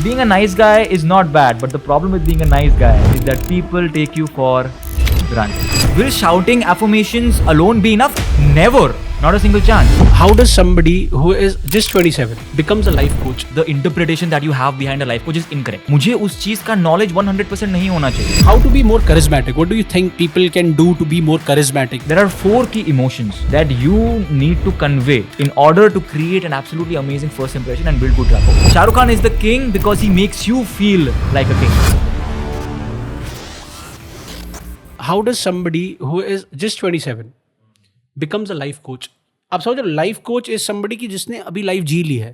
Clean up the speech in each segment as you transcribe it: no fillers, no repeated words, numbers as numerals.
being a nice guy is not bad, but the problem with being a nice guy is that people take you for granted. Will shouting affirmations alone be enough? Never. Not a single chance. How does somebody who is just 27 becomes a life coach? The interpretation that you have behind a life coach is incorrect. मुझे उस चीज का knowledge 100% नहीं होना चाहिए. How to be more charismatic? What do you think people can do to be more charismatic? There are 4 key emotions that you need to convey in order to create an absolutely amazing first impression and build good rapport. Shah Rukh Khan is the king because he makes you feel like a king. How does somebody who is just 27 becomes a life coach? आप समझो life coach is somebody की जिसने अभी life जी ली है.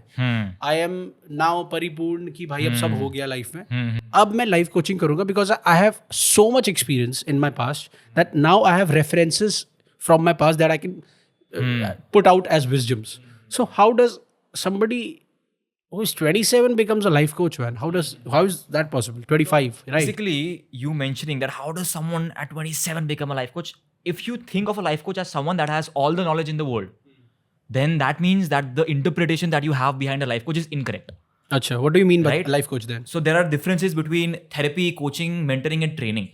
I am now परिपूर्ण कि भाई अब सब हो गया लाइफ में. अब मैं लाइफ कोचिंग करूंगा because I have so much experience in my past that now I have references from my past that I can put out as wisdoms. So how does somebody who is 27 becomes a life coach, man? How is that possible? 25, right? Basically, you mentioning that how does someone at 27 become a life coach? If you think of a life coach as someone that has all the knowledge in the world, then that means that the interpretation that you have behind a life coach is incorrect. Acha, what do you mean by Right? life coach then? So there are differences between therapy, coaching, mentoring and training.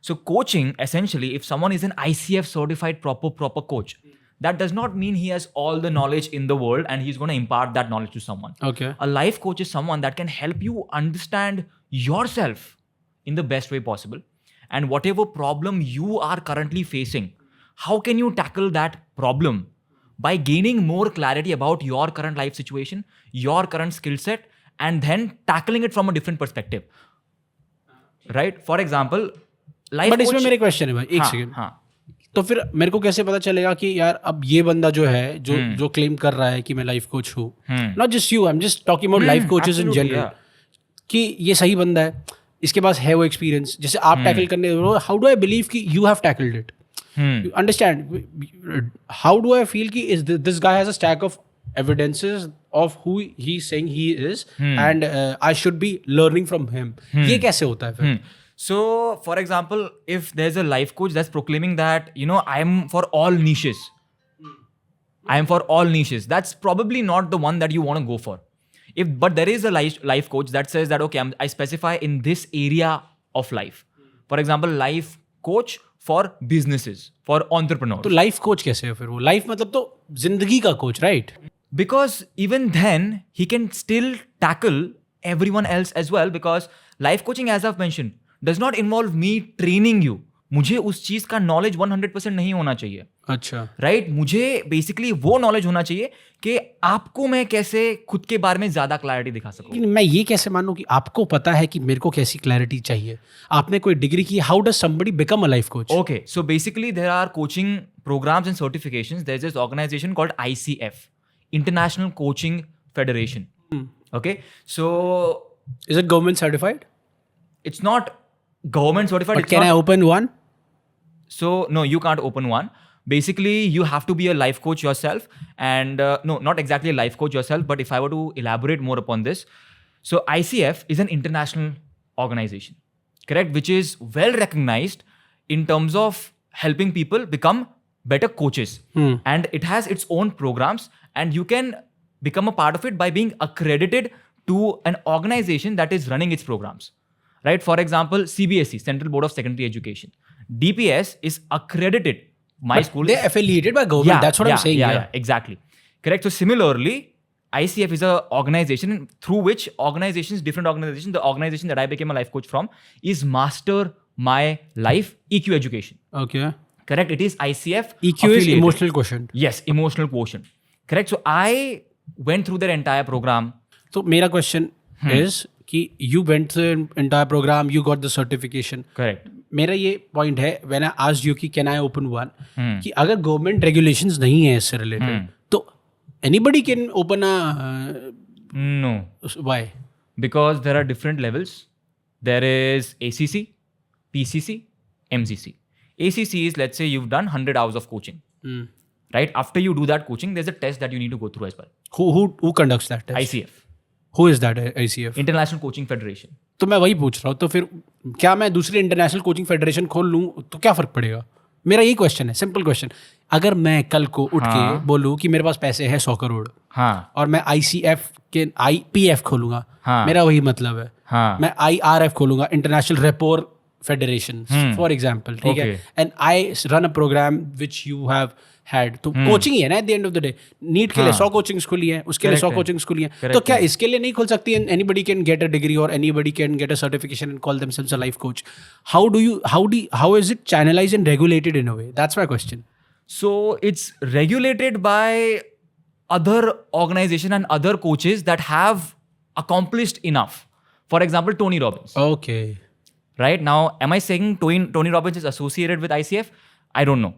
So coaching, essentially, if someone is an ICF certified proper coach, that does not mean he has all the knowledge in the world and he's going to impart that knowledge to someone. Okay. A life coach is someone that can help you understand yourself in the best way possible. And whatever problem you are currently facing, how can you tackle that problem? By gaining more clarity about your current life situation, your current skill set, and then tackling it from a different perspective. Right? For example, life But coach... इसमें मेरे question है भाई, एक second. तो फिर मेरे को कैसे पता चलेगा कि यार अब ये बंदा जो है जो क्लेम कर रहा है कि मैं लाइफ कोच हूँ, not just you, I am just talking about life coaches in general, कि ये सही बंदा है, इसके पास है वो एक्सपीरियंस, जैसे आप टैकल करने, हाउ डू आई बिलीव कि you have tackled it? You understand? How do I feel कि this guy has a stack of evidences of who he's saying he is, and I should be learning from him. ये कैसे होता है फिर? So, for example, if there's a life coach that's proclaiming that, you know, I am for all niches. I am for all niches. That's probably not the one that you want to go for. But there is a life coach that says that, okay, I specify in this area of life. For example, life coach for businesses, for entrepreneurs. तो life coach कैसे है फिर वो? Life मतलब तो जिंदगी का coach, right? Because even then, he can still tackle everyone else as well, because life coaching, as I've mentioned, does not involve me training you. मुझे उस चीज का नॉलेज 100% नहीं होना चाहिए. अच्छा, राइट? मुझे बेसिकली वो नॉलेज होना चाहिए कि आपको मैं कैसे खुद के बारे में ज्यादा क्लैरिटी दिखा सकूं. लेकिन मैं ये कैसे मानूं कि आपको पता है कि मेरे को कैसी क्लैरिटी चाहिए? आपने कोई डिग्री की, how does somebody become a life coach? Okay, so basically there are coaching programs and certifications. There's this organization called ICF, International Coaching Federation. Okay, so Is it government certified? it's not government certified. But it's can not, I open one? So no, you can't open one. Basically, you have to be a life coach yourself, and no, not exactly a life coach yourself, but if I were to elaborate more upon this, so ICF is an international organization, correct, which is well recognized in terms of helping people become better coaches, and it has its own programs, and you can become a part of it by being accredited to an organization that is running its programs, right? For example, CBSE, Central Board of Secondary Education, DPS is accredited. My But school they're affiliated by government. That's what I'm saying. Yeah, exactly. Correct. So similarly, ICF is a organization through which different organizations, the organization that I became a life coach from is Master My Life EQ Education. Okay. Correct. It is ICF. EQ is affiliated. emotional quotient. Yes, emotional quotient. Correct. So I went through their entire program. So मेरा question is कि you went through the entire program, you got the certification. Correct. मेरा ये point है, when I asked you कि can I open one, कि अगर government regulations नहीं है इससे रिलेटेड, तो anybody can open a No. Why? Because there are different levels. There is ACC, PCC, MCC. ACC is, let's say you've done 100 hours of coaching. Right? After you do that coaching, there's a test that you need to go through as well. Who conducts that test? ICF. Who is that ICF? International Coaching Federation. तो मैं वही पूछ रहा हूँ, तो फिर क्या मैं दूसरी इंटरनेशनल कोचिंग फेडरेशन खोल लूँ तो क्या फ़र्क पड़ेगा? मेरा यही क्वेश्चन है, सिंपल क्वेश्चन. अगर मैं कल को उठ के बोलूँ कि मेरे पास पैसे हैं 100 करोड़, हाँ और मैं ICF के IPF खोलूंगा, हाँ, मेरा वही मतलब है. हाँ, मैं IRF खोलूंगा, international rapport federation for example, ठीक है, and I run a programme which you have had. तो कोचिंग ही है ना at the end of the day. NEET के लिए 100 कोचिंग्स खुली हैं, उसके लिए 100 कोचिंग्स खुली हैं. तो क्या इसके लिए नहीं खोल सकती? Anybody can get a degree और anybody can get a certification and call themselves a life coach. How is it channelized and regulated in a way? That's my question. So it's regulated by other organization and other coaches that have accomplished enough. For example, Tony Robbins. Okay. Right now, am I saying Tony Robbins is associated with ICF? I don't know.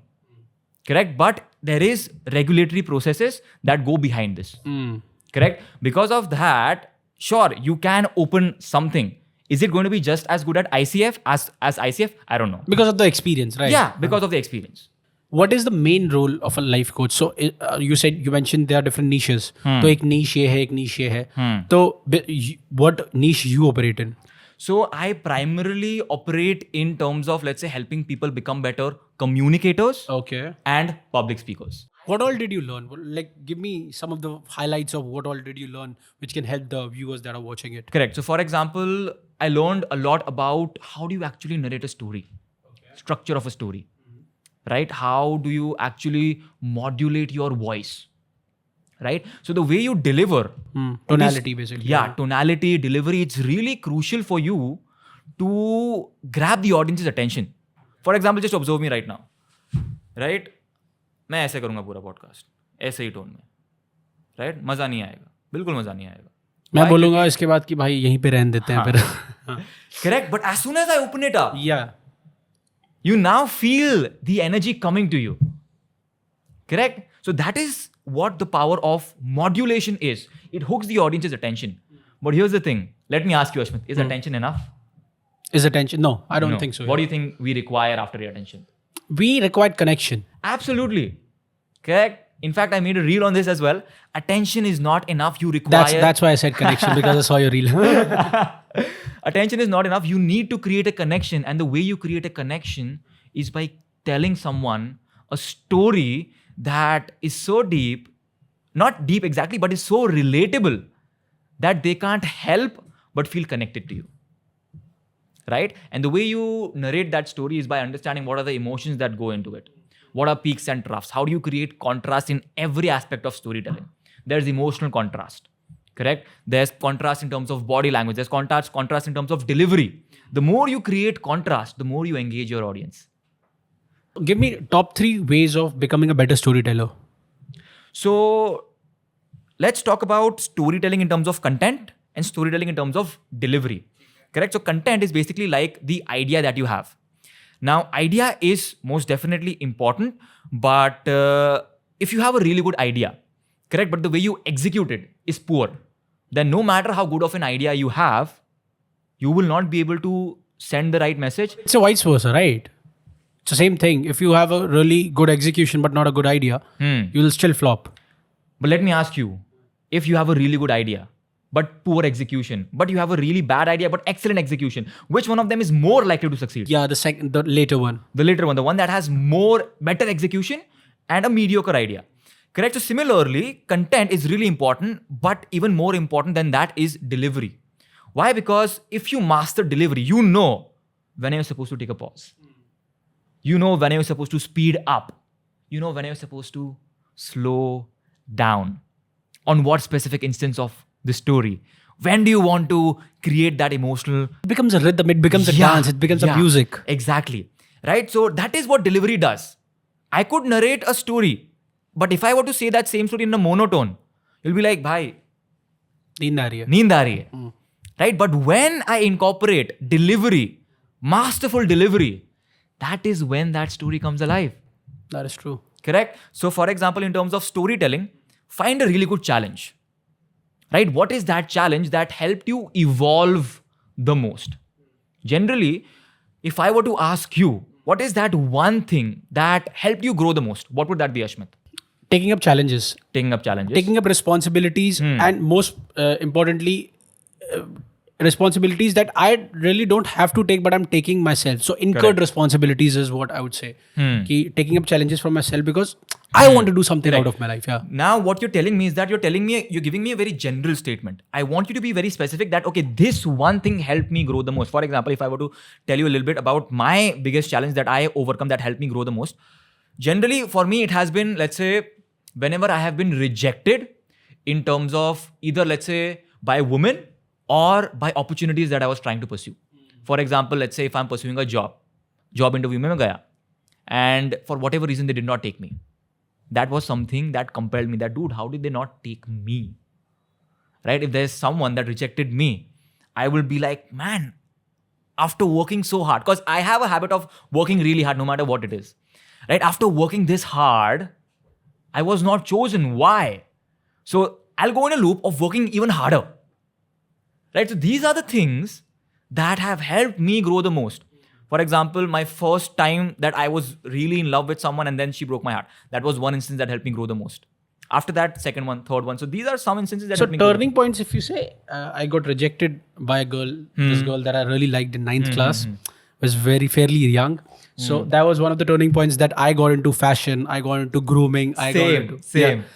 Correct? But there is regulatory processes that go behind this. Correct? Because of that, sure, you can open something. Is it going to be just as good at ICF as ICF? I don't know. Because of the experience, right? Yeah, because of the experience. What is the main role of a life coach? So you mentioned there are different niches. तो एक niche ये है, एक niche ये है. तो what niche you operate in? So I primarily operate in terms of, let's say, helping people become better communicators Okay. and public speakers. What all did you learn? Like, give me some of the highlights of what all did you learn, which can help the viewers that are watching it. Correct. So for example, I learned a lot about how do you actually narrate a story, structure of a story, right? How do you actually modulate your voice, right? So the way you deliver, Tonality basically. yeah, tonality, delivery, it's really crucial for you to grab the audience's attention. For example, just observe me right now, right? मैं ऐसे करूँगा पूरा podcast ऐसे ही tone में, right? मज़ा नहीं आएगा, बिल्कुल मज़ा नहीं आएगा. मैं बोलूँगा इसके बाद कि भाई यहीं पे रहने देते हैं फिर. Correct, but as soon as I open it up, Yeah. you now feel the energy coming to you. Correct? So that is what the power of modulation is. It hooks the audience's attention. But here's the thing. Let me ask you, Ashmit, is attention enough? Is attention? No, I don't No. think so. What do you think we require after your attention? We require connection. Absolutely. Correct? In fact, I made a reel on this as well. Attention is not enough. You require... That's why I said connection, because I saw your reel. Attention is not enough. You need to create a connection. And the way you create a connection is by telling someone a story that is so deep, not deep exactly, but is so relatable that they can't help but feel connected to you. Right? And the way you narrate that story is by understanding what are the emotions that go into it. What are peaks and troughs? How do you create contrast in every aspect of storytelling? There's emotional contrast. Correct? There's contrast in terms of body language. There's contrast in terms of delivery. The more you create contrast, the more you engage your audience. Give me top 3 ways of becoming a better storyteller. So let's talk about storytelling in terms of content and storytelling in terms of delivery. Correct? So content is basically like the idea that you have. Now, idea is most definitely important, but if you have a really good idea, correct, but the way you execute it is poor, then no matter how good of an idea you have, you will not be able to send the right message. It's a vice versa, right? It's the same thing. If you have a really good execution but not a good idea, you will still flop. But let me ask you, if you have a really good idea, but poor execution, but you have a really bad idea, but excellent execution, which one of them is more likely to succeed? Yeah, the later one. The later one, the one that has better execution and a mediocre idea. Correct? So similarly, content is really important, but even more important than that is delivery. Why? Because if you master delivery, you know when you're supposed to take a pause. You know when you're supposed to speed up. You know when you're supposed to slow down. On what specific instance of the story? When do you want to create that emotional... It becomes a rhythm, it becomes a dance, it becomes a music. Exactly. Right? So that is what delivery does. I could narrate a story, but if I were to say that same story in a monotone, you'll be like, bhai, Neend aa rahi hai. Neend aa rahi hai. Right? But when I incorporate delivery, masterful delivery, that is when that story comes alive. That is true. Correct? So for example, in terms of storytelling, find a really good challenge. Right? What is that challenge that helped you evolve the most? Generally, if I were to ask you, what is that one thing that helped you grow the most? What would that be, Ashmit? Taking up challenges. Taking up challenges. Taking up responsibilities, and most importantly, responsibilities that I really don't have to take, but I'm taking myself. So incurred responsibilities is what I would say. Taking up challenges for myself, because I want to do something out of my life. Yeah. Now, what you're telling me is that you're giving me a very general statement. I want you to be very specific that, okay, this one thing helped me grow the most. For example, if I were to tell you a little bit about my biggest challenge that I overcome that helped me grow the most, generally for me, it has been, let's say, whenever I have been rejected in terms of either, let's say, by women or by opportunities that I was trying to pursue. For example, let's say if I'm pursuing a job interview mein gaya, and for whatever reason they did not take me. That was something that compelled me that, dude, how did they not take me? Right? If there's someone that rejected me, I will be like, man, after working so hard, because I have a habit of working really hard no matter what it is. Right? After working this hard, I was not chosen. Why? So I'll go in a loop of working even harder. Right? So these are the things that have helped me grow the most. For example, my first time that I was really in love with someone and then she broke my heart. That was one instance that helped me grow the most. After that, second one, third one. So these are some instances that helped me grow. So turning points, if you say, I got rejected by a girl, this girl that I really liked in 9th class, was fairly young. So that was one of the turning points that I got into fashion, I got into grooming. I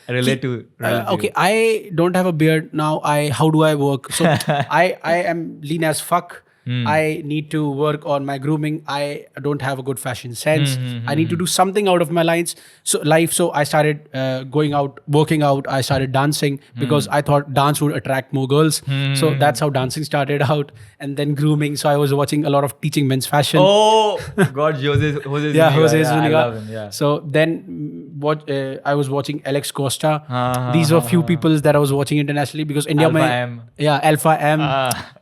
Relate to. Okay, I don't have a beard now. How do I work? So I am lean as fuck. I need to work on my grooming. I don't have a good fashion sense. I need to do something out of my life. So I started going out, working out. I started dancing because I thought dance would attract more girls. So that's how dancing started out. And then grooming. So I was watching a lot of teaching men's fashion. Oh, God, Jose Zuniga. Jose Zuniga. I love him, yeah. So then I was watching Alex Costa. These were few people that I was watching internationally because India Alpha M.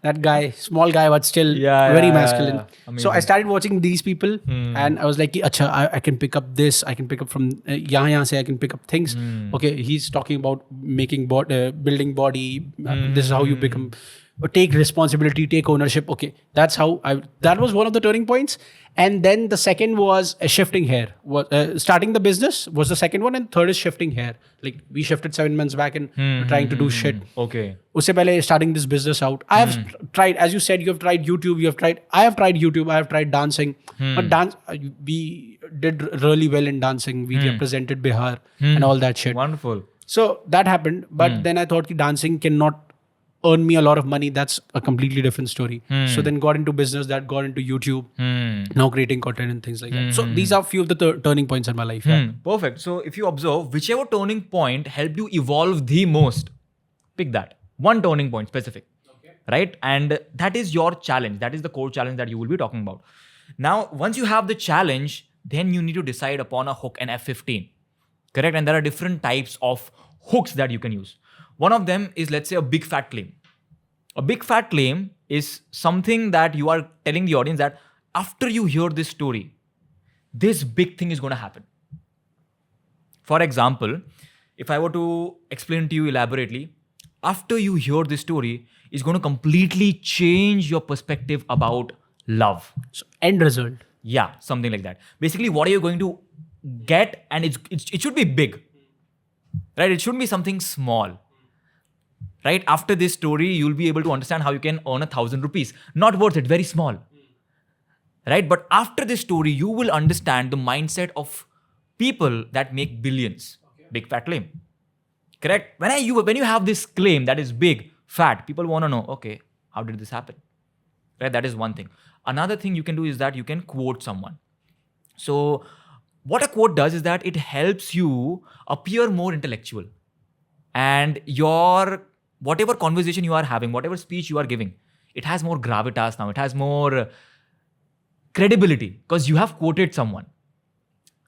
That guy, small guy, but still very masculine. So I started watching these people and I was like, Acha, I can pick up this. I can pick up from yahan se I can pick up things. Okay, he's talking about making building body. This is how you become, take responsibility, take ownership. Okay, that was one of the turning points. And then the second was shifting hair. Starting the business was the second one, and third is shifting hair. Like we shifted 7 months back and trying to do shit. Okay. Usse pehle starting this business out. I have tried, as you said, you have tried YouTube. I have tried YouTube. I have tried dancing. But we did really well in dancing. We represented Bihar and all that shit. Wonderful. So that happened. But then I thought dancing cannot earn me a lot of money. That's a completely different story. So then got into business, that got into YouTube, now creating content and things like that. So these are few of the turning points in my life. Perfect. So if you observe, whichever turning point helped you evolve the most, pick that. One turning point specific. Okay. Right? And that is your challenge. That is the core challenge that you will be talking about. Now, once you have the challenge, then you need to decide upon a hook, an F15. Correct? And there are different types of hooks that you can use. One of them is, let's say, a big fat claim. A big fat claim is something that you are telling the audience that after you hear this story, this big thing is going to happen. For example, if I were to explain to you elaborately, after you hear this story, it's going to completely change your perspective about love. So end result. Yeah, something like that. Basically, what are you going to get? And it should be big. Right? It shouldn't be something small. Right? After this story, you'll be able to understand how you can earn 1,000 rupees. Not worth it, very small. Right? But after this story, you will understand the mindset of people that make billions. Okay. Big fat claim. Correct? When you have this claim that is big, fat, people want to know, okay, how did this happen? Right? That is one thing. Another thing you can do is that you can quote someone. So what a quote does is that it helps you appear more intellectual. And whatever conversation you are having, whatever speech you are giving, it has more gravitas now. It has more credibility because you have quoted someone.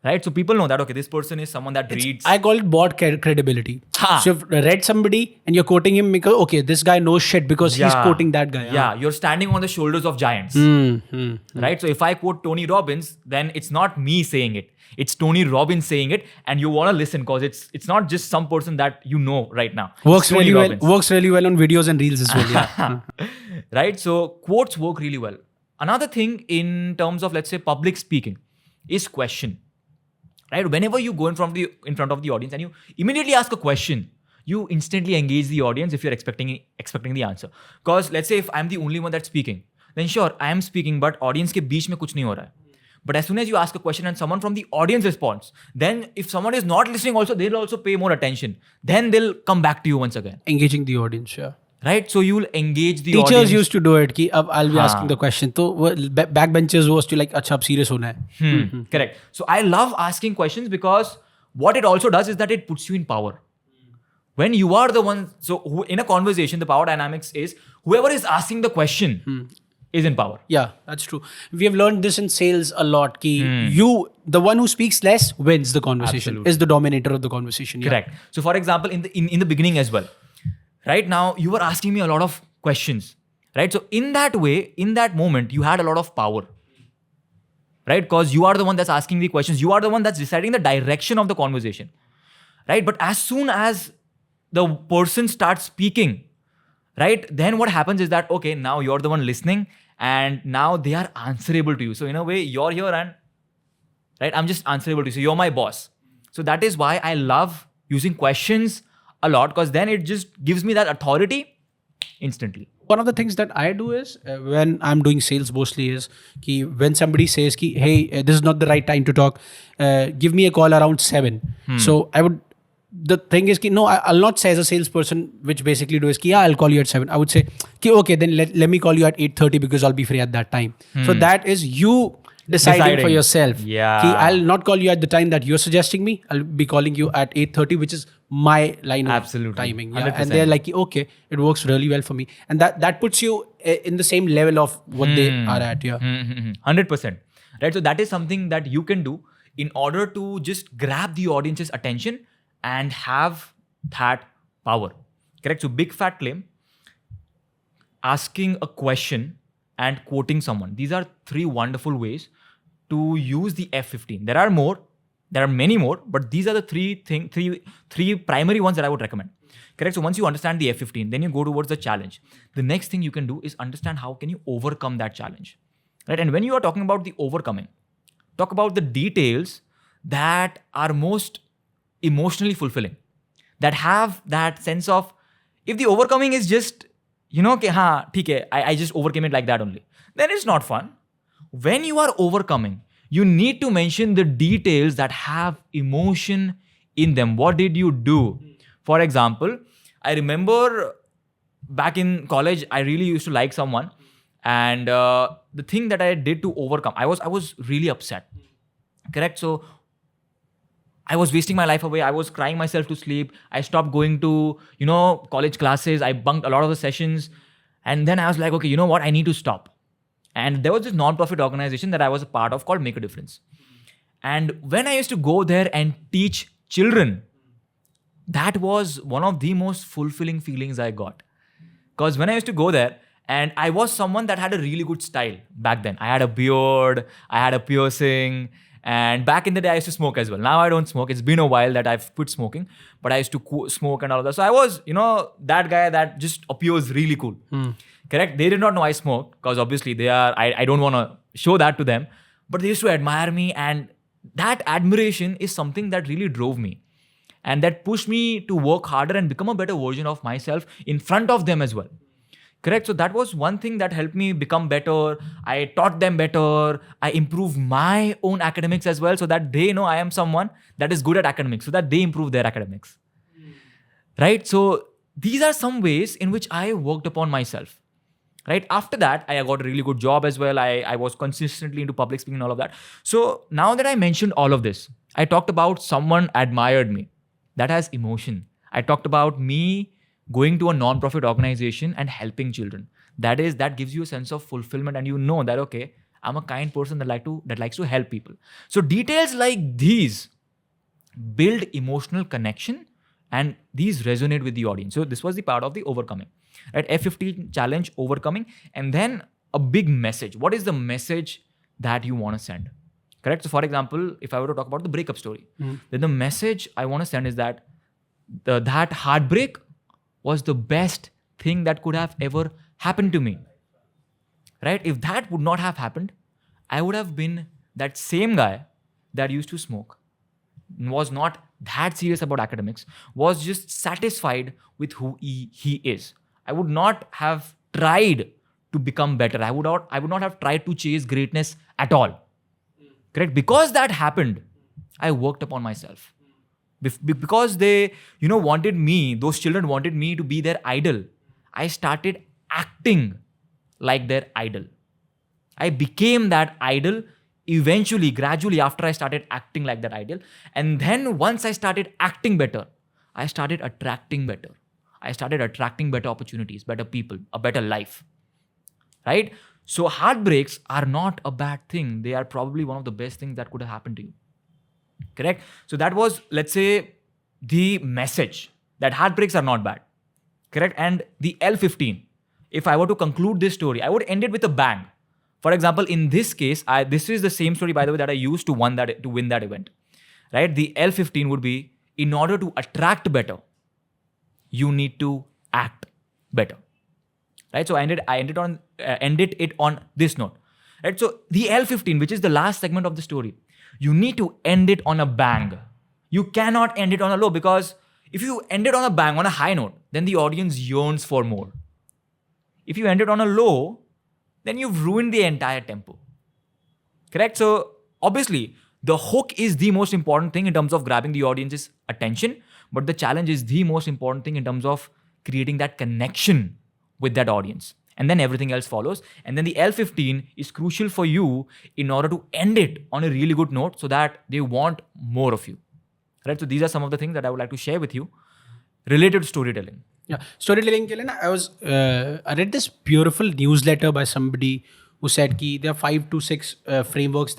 Right? So people know that, okay, this person is someone that reads. I call it bought credibility. So you've read somebody and you're quoting him because, okay, this guy knows shit because he's quoting that guy. Yeah, you're standing on the shoulders of giants. Right? So if I quote Tony Robbins, then it's not me saying it. It's Tony Robbins saying it, and you want to listen because it's not just some person that you know right now. Works really well on videos and reels as well. Yeah. Right? So quotes work really well. Another thing in terms of, let's say, public speaking is question. Right? Whenever you go in front of the audience and you immediately ask a question, you instantly engage the audience if you're expecting the answer. Because let's say if I'm the only one that's speaking, then sure, I am speaking, but audience ke beech mein kuch nahi ho raha hai. But as soon as you ask a question and someone from the audience responds, then if someone is not listening also, they'll also pay more attention. Then they'll come back to you once again. Engaging the audience, yeah. Right? So you'll engage the Teachers audience. used to do it कि अब I'll be asking the question. तो backbenchers was to like अच्छा अब serious होना है. Correct. So I love asking questions because what it also does is that it puts you in power. When you are the one, so in a conversation, the power dynamics is whoever is asking the question is in power. Yeah, that's true. We have learned this in sales a lot. Ki you, the one who speaks less, wins the conversation. Absolutely. Is the dominator of the conversation. Yeah. Correct. So for example, in the beginning as well, right now you were asking me a lot of questions, right? So in that way, in that moment, you had a lot of power, right? Because you are the one that's asking the questions. You are the one that's deciding the direction of the conversation, right? But as soon as the person starts speaking, right, then what happens is that, okay, now you're the one listening and now they are answerable to you. So in a way, you're here and, right, I'm just answerable to you. So you're my boss. So that is why I love using questions a lot, because then it just gives me that authority instantly. One of the things that I do is when I'm doing sales mostly is ki when somebody says ki, hey, this is not the right time to talk, give me a call around 7. So I would, the thing is ki no, I'll not say as a salesperson, which basically do is ki yeah, I'll call you at 7. I would say ki okay, then let me call you at 8:30 because I'll be free at that time. So that is you deciding for yourself. Yeah. Ki I'll not call you at the time that you're suggesting me. I'll be calling you at 8:30, which is my line of Absolutely. timing. Yeah. 100%. And they're like, okay, it works really well for me. And that puts you in the same level of what they are at. Yeah. 100%. Right. So that is something that you can do in order to just grab the audience's attention and have that power. Correct? So big fat claim, asking a question and quoting someone. These are 3 wonderful ways to use the F15. There are more. There are many more, but these are the three primary ones that I would recommend. Correct? So once you understand the F15, then you go towards the challenge. The next thing you can do is understand how can you overcome that challenge. Right? And when you are talking about the overcoming, talk about the details that are most emotionally fulfilling, that have that sense of, if the overcoming is just, okay, I just overcame it like that only, then it's not fun. When you are overcoming, you need to mention the details that have emotion in them. What did you do? For example, I remember back in college, I really used to like someone, and the thing that I did to overcome, I was really upset. Correct? So I was wasting my life away. I was crying myself to sleep. I stopped going to, college classes. I bunked a lot of the sessions. And then I was like, okay, you know what? I need to stop. And there was this non-profit organization that I was a part of called Make a Difference. And when I used to go there and teach children, that was one of the most fulfilling feelings I got. Because when I used to go there, and I was someone that had a really good style back then. I had a beard, I had a piercing, and back in the day, I used to smoke as well. Now I don't smoke. It's been a while that I've quit smoking, but I used to smoke and all of that. So I was, that guy that just appears really cool. Correct? They did not know I smoked because obviously I don't want to show that to them, but they used to admire me, and that admiration is something that really drove me and that pushed me to work harder and become a better version of myself in front of them as well. Correct? So that was one thing that helped me become better. I taught them better. I improved my own academics as well, so that they know I am someone that is good at academics, so that they improve their academics. Right? So these are some ways in which I worked upon myself. Right? After that, I got a really good job as well. I was consistently into public speaking and all of that. So now that I mentioned all of this, I talked about someone admired me. That has emotion. I talked about me going to a non-profit organization and helping children. That gives you a sense of fulfillment, and you know that, okay, I'm a kind person that likes to help people. So details like these build emotional connection, and these resonate with the audience. So this was the part of the overcoming. Right? F15 challenge, overcoming, and then a big message. What is the message that you want to send? Correct? So for example, if I were to talk about the breakup story, then the message I want to send is that that heartbreak was the best thing that could have ever happened to me. Right? If that would not have happened, I would have been that same guy that used to smoke, was not that serious about academics, was just satisfied with who he is. I would not have tried to become better. I would not have tried to chase greatness at all. Correct? Because that happened, I worked upon myself. Because they, wanted me, those children wanted me to be their idol. I started acting like their idol. I became that idol eventually, gradually, after I started acting like that idol. And then once I started acting better, I started attracting better. I started attracting better opportunities, better people, a better life. Right? So heartbreaks are not a bad thing. They are probably one of the best things that could have happened to you. Correct? So that was, let's say, the message that heartbreaks are not bad. Correct? And the L15, if I were to conclude this story, I would end it with a bang. For example, in this case, this is the same story, by the way, that I used to win that event. Right? The L15 would be, in order to attract better, you need to act better. Right? So I ended it on this note. Right? So the L15, which is the last segment of the story, you need to end it on a bang. You cannot end it on a low, because if you end it on a bang, on a high note, then the audience yearns for more. If you end it on a low, then you've ruined the entire tempo. Correct? So obviously, the hook is the most important thing in terms of grabbing the audience's attention, but the challenge is the most important thing in terms of creating that connection with that audience. And then everything else follows. And then the L15 is crucial for you in order to end it on a really good note so that they want more of you. Right? So these are some of the things that I would like to share with you related to storytelling. Yeah, storytelling ke liye na, I read this beautiful newsletter by somebody who said ki there are 5 to 6 frameworks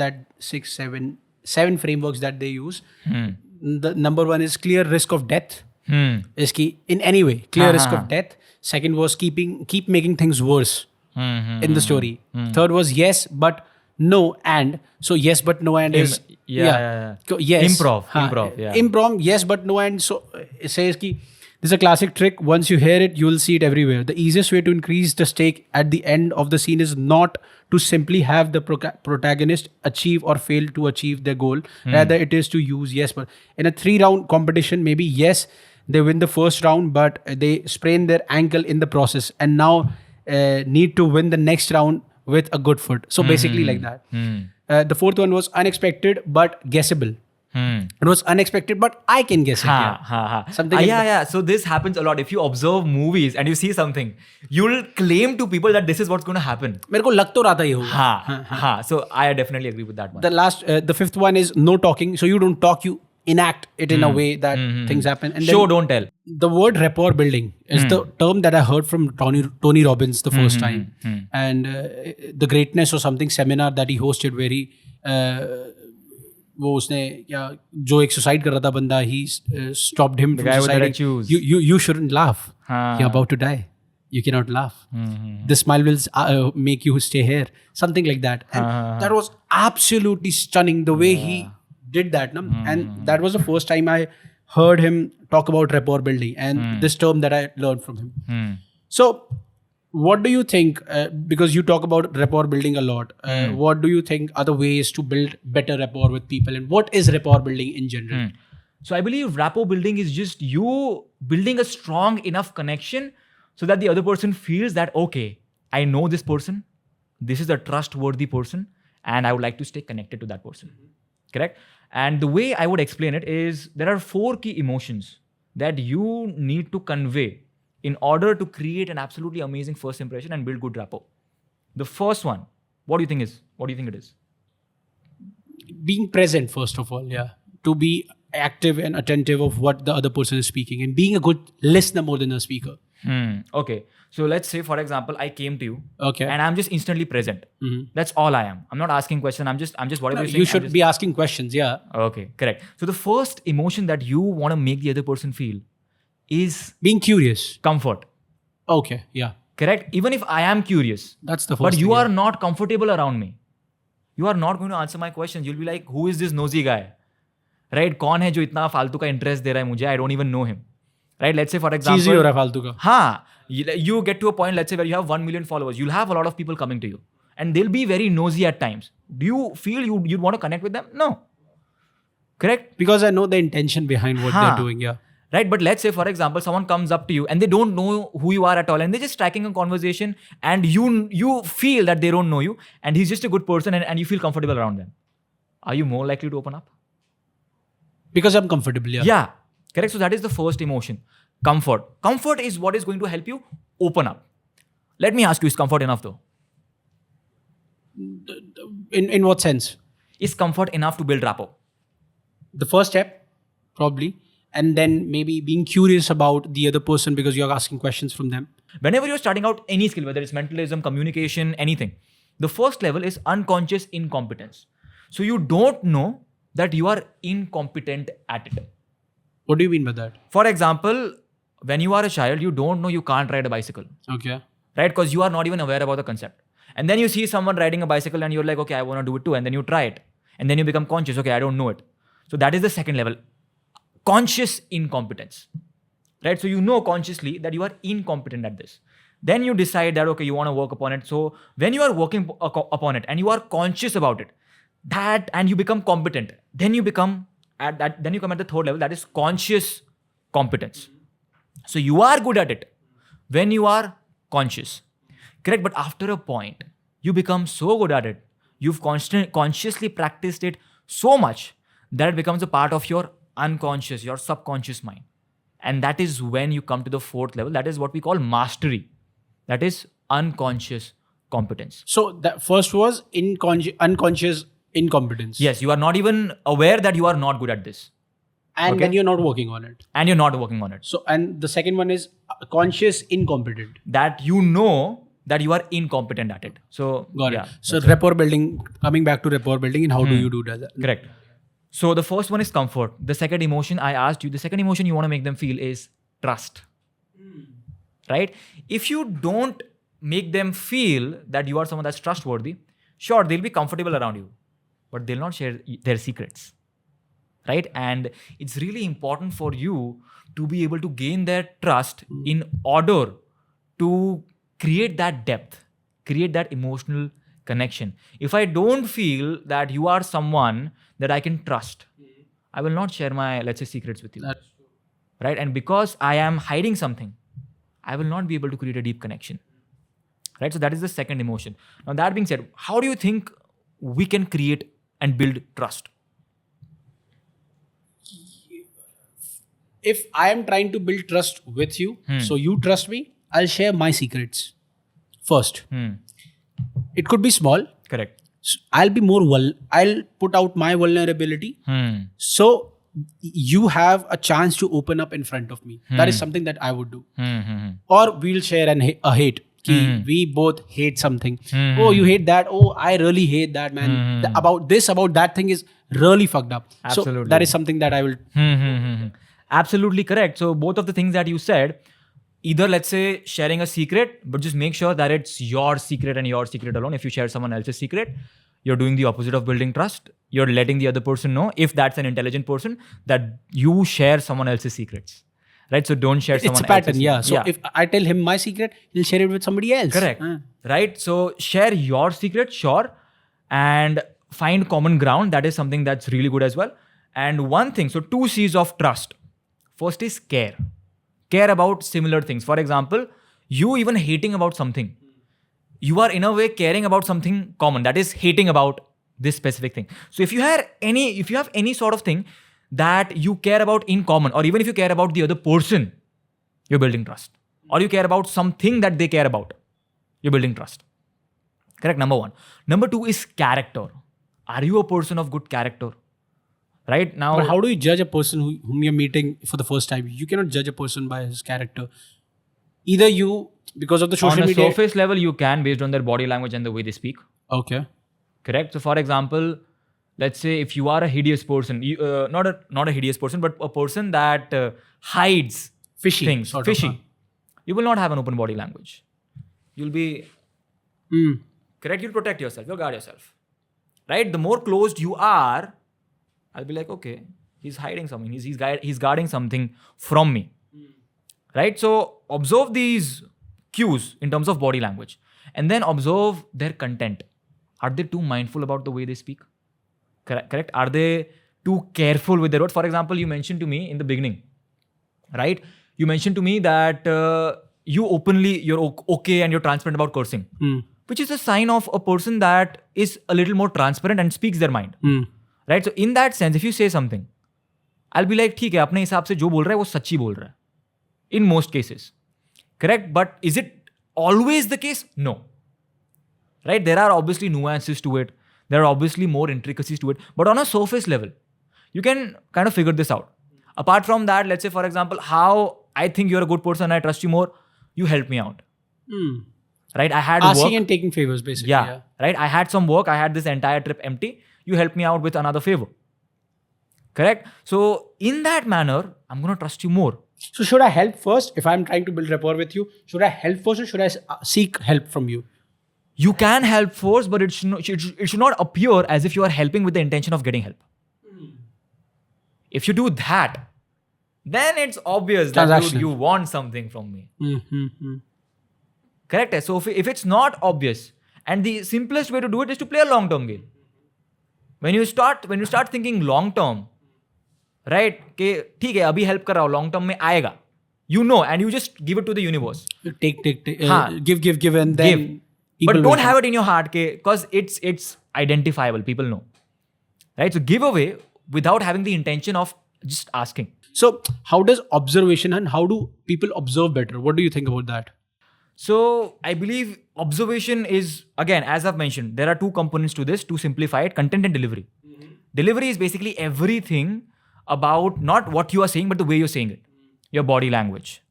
seven frameworks that they use. The number one is clear risk of death. Is ki in any way clear risk of death. Second was keep making things worse in the story. Third was yes but no and. So yes but no and is yes. Improv yes but no and. So it says ki this is a classic trick. Once you hear it, you will see it everywhere. The easiest way to increase the stake at the end of the scene is not to simply have the protagonist achieve or fail to achieve their goal. Rather, it is to use yes but. In a 3-round competition, maybe yes, they win the first round, but they sprain their ankle in the process and now need to win the next round with a good foot. So basically like that. The fourth one was unexpected but guessable. It was unexpected, but I can guess it. Something like that. So this happens a lot. If you observe movies and you see something, you'll claim to people that this is what's going to happen. मेरे को लग तो रहा था ये होगा. So I definitely agree with that one. The fifth one is no talking. So you don't talk, you enact it in a way that things happen. And show, don't tell. The word rapport building is the term that I heard from Tony Robbins the first time. And the greatness or something seminar that he hosted where he वो उसने क्या जो एक suicide कर रहा था बंदा he stopped him from suiciding. You shouldn't laugh. You're about to die. You cannot laugh. The smile will make you stay here. Something like that. And that was absolutely stunning the way he did that. And that was the first time I heard him talk about rapport building and this term that I learned from him. So what do you think, because you talk about rapport building a lot, what do you think are the ways to build better rapport with people, and what is rapport building in general? So I believe rapport building is just you building a strong enough connection so that the other person feels that, okay, I know this person, this is a trustworthy person, and I would like to stay connected to that person. Correct? And the way I would explain it is there are 4 key emotions that you need to convey in order to create an absolutely amazing first impression and build good rapport. The first one, what do you think it is? Being present, first of all, to be active and attentive of what the other person is speaking and being a good listener more than a speaker. Okay. So let's say, for example, I came to you and I'm just instantly present. That's all I am. I'm not asking questions. I'm just whatever you're saying. You should be asking questions, Okay, correct. So the first emotion that you want to make the other person feel is being curious. Comfort. Okay, yeah. Correct? Even if I am curious. That's the first But you thing, are not comfortable around me. You are not going to answer my questions. You'll be like, who is this nosy guy? Right? कौन है जो इतना फालतू का interest दे रहा है मुझे? I don't even know him. Right? Let's say for example. चीज़ ही हो रहा है फालतू का. You get to a point, let's say, where you have 1 million followers. You'll have a lot of people coming to you. And they'll be very nosy at times. Do you feel you'd want to connect with them? No. Correct? Because I know the intention behind what they're doing, Right? But let's say, for example, someone comes up to you and they don't know who you are at all and they're just striking a conversation and you feel that they don't know you and he's just a good person and you feel comfortable around them. are you more likely to open up? Because I'm comfortable. Yeah, correct. So that is the first emotion, comfort. Comfort is what is going to help you open up. Let me ask you, is comfort enough though? In what sense? Is comfort enough to build rapport? The first step, probably. And then maybe being curious about the other person because you're asking questions from them. Whenever you're starting out any skill, whether it's mentalism, communication, anything, the first level is unconscious incompetence. So you don't know that you are incompetent at it. What do you mean by that? For example, when you are a child, you don't know you can't ride a bicycle, Okay. right? Because you are not even aware about the concept. And then you see someone riding a bicycle and you're like, okay, I want to do it too. And then you try it. And then you become conscious, okay, I don't know it. So that is the second level, conscious incompetence, right? So you know consciously that you are incompetent at this. Then you decide that, okay, you want to work upon it. So when you are working upon it and you are conscious about it, that and you become competent, then you become at that, then you come at the third level, that is conscious competence. So you are good at it when you are conscious, correct? But after a point, you become so good at it, you've consciously practiced it so much that it becomes a part of your unconscious, your subconscious mind. And that is when you come to the fourth level. That is what we call mastery. That is unconscious competence. So that first was unconscious incompetence. Yes, you are not even aware that you are not good at this. And then you're not working on it. And you're not working on it. So, and the second one is conscious incompetent. That you know that you are incompetent at it. So, Got yeah, it. So rapport building, coming back to rapport building, and how do you do that? correct. So the first one is comfort. The second emotion I asked you, the second emotion you want to make them feel is trust. Right? If you don't make them feel that you are someone that's trustworthy, sure, they'll be comfortable around you, but they'll not share their secrets. Right? And it's really important for you to be able to gain their trust in order to create that depth, create that emotional connection. If I don't feel that you are someone that I can trust, I will not share my, let's say, secrets with you. That's true. Right? And because I am hiding something, I will not be able to create a deep connection. Right? So that is the second emotion. Now, that being said, how do you think we can create and build trust? If I am trying to build trust with you, so you trust me, I'll share my secrets first. It could be small. Correct. So I'll be I'll put out my vulnerability. So you have a chance to open up in front of me. That is something that I would do. Or we'll share a hate. We both hate something. Oh, you hate that. Oh, I really hate that, man. About that thing is really fucked up. Absolutely. So that is something that I will. Absolutely correct. So both of the things that you said, either let's say sharing a secret, but just make sure that it's your secret and your secret alone. If you share someone else's secret, you're doing the opposite of building trust. You're letting the other person know, if that's an intelligent person, that you share someone else's secrets. Right? So don't share someone else's. It's a pattern, yeah. So if I tell him my secret, he'll share it with somebody else. Correct. Right? So share your secret, sure. And find common ground. That is something that's really good as well. And one thing, so 2 C's of trust. First is care. Care about similar things. For example, you even hating about something. You are in a way caring about something common. That is hating about this specific thing. So if you have any sort of thing that you care about in common, or even if you care about the other person, you're building trust. Or you care about something that they care about, you're building trust. Correct, number 1. Number 2 is character. Are you a person of good character? Right now, but how do you judge a person whom you're meeting for the first time? You cannot judge a person by his character. Either you, because of the social media. On a surface level, you can, based on their body language and the way they speak. Okay. Correct. So, for example, let's say if you are a hideous person, not a hideous person, but a person that hides things, fishy, you will not have an open body language. You'll be correct. You'll protect yourself. You'll guard yourself. Right. The more closed you are, I'll be like, okay, he's hiding something. He's guarding something from me. Right? So observe these cues in terms of body language. And then observe their content. Are they too mindful about the way they speak? Correct? Are they too careful with their words? For example, you mentioned to me in the beginning, right? You mentioned to me that you're okay and you're transparent about cursing. Which is a sign of a person that is a little more transparent and speaks their mind. right? So in that sense, if you say something, I'll be like, ठीक है, अपने हिसाब से जो बोल रहा है वो सच्ची बोल रहा है. In most cases, correct? But is it always the case? No. Right? There are obviously nuances to it. There are obviously more intricacies to it. But on a surface level, you can kind of figure this out. Apart from that, let's say, for example, how I think you're a good person, I trust you more, you help me out. Right? I had Asking work. and taking favors, basically. Yeah. Right? I had some work. I had this entire trip empty. You helped me out with another favor. Correct? So in that manner, I'm going to trust you more. So should I help first? If I'm trying to build rapport with you, should I help first or should I seek help from you? You can help first, but it should not appear as if you are helping with the intention of getting help. If you do that, then it's obvious that dude, you want something from me. Correct? So if it's not obvious, and the simplest way to do it is to play a long-term game. When you start thinking long-term, right? कि ठीक है अभी help कर रहा हूँ, long-term में आएगा. You know, and you just give it to the universe. Take. Give, and then. Give. But don't have it in your heart, because it's identifiable. People know, right? So give away without having the intention of just asking. So how does observation and how do people observe better? What do you think about that? So I believe observation is, again, as I've mentioned, there are two components to this. To simplify it, content and delivery. Delivery is basically everything about not what you are saying, but the way you're saying it. Your body language,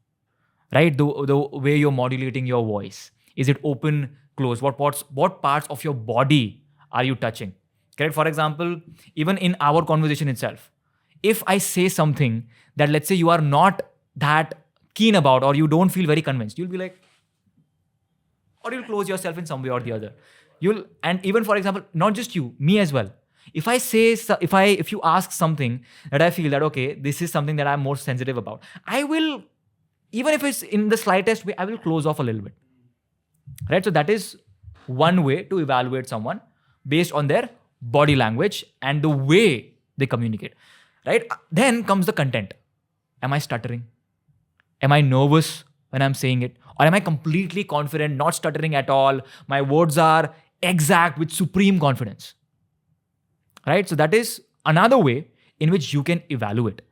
right? The way you're modulating your voice. Is it open, close? What parts of your body are you touching? Correct? For example, even in our conversation itself, if I say something that, let's say, you are not that keen about or you don't feel very convinced, you'll be like, or you'll close yourself in some way or the other. And even, for example, not just you, me as well. If you ask something that I feel that, okay, this is something that I'm more sensitive about, I will, even if it's in the slightest way, I will close off a little bit. Right? So that is one way to evaluate someone based on their body language and the way they communicate. Right? Then comes the content. Am I stuttering? Am I nervous when I'm saying it? Or am I completely confident, not stuttering at all? My words are exact with supreme confidence. Right? So that is another way in which you can evaluate.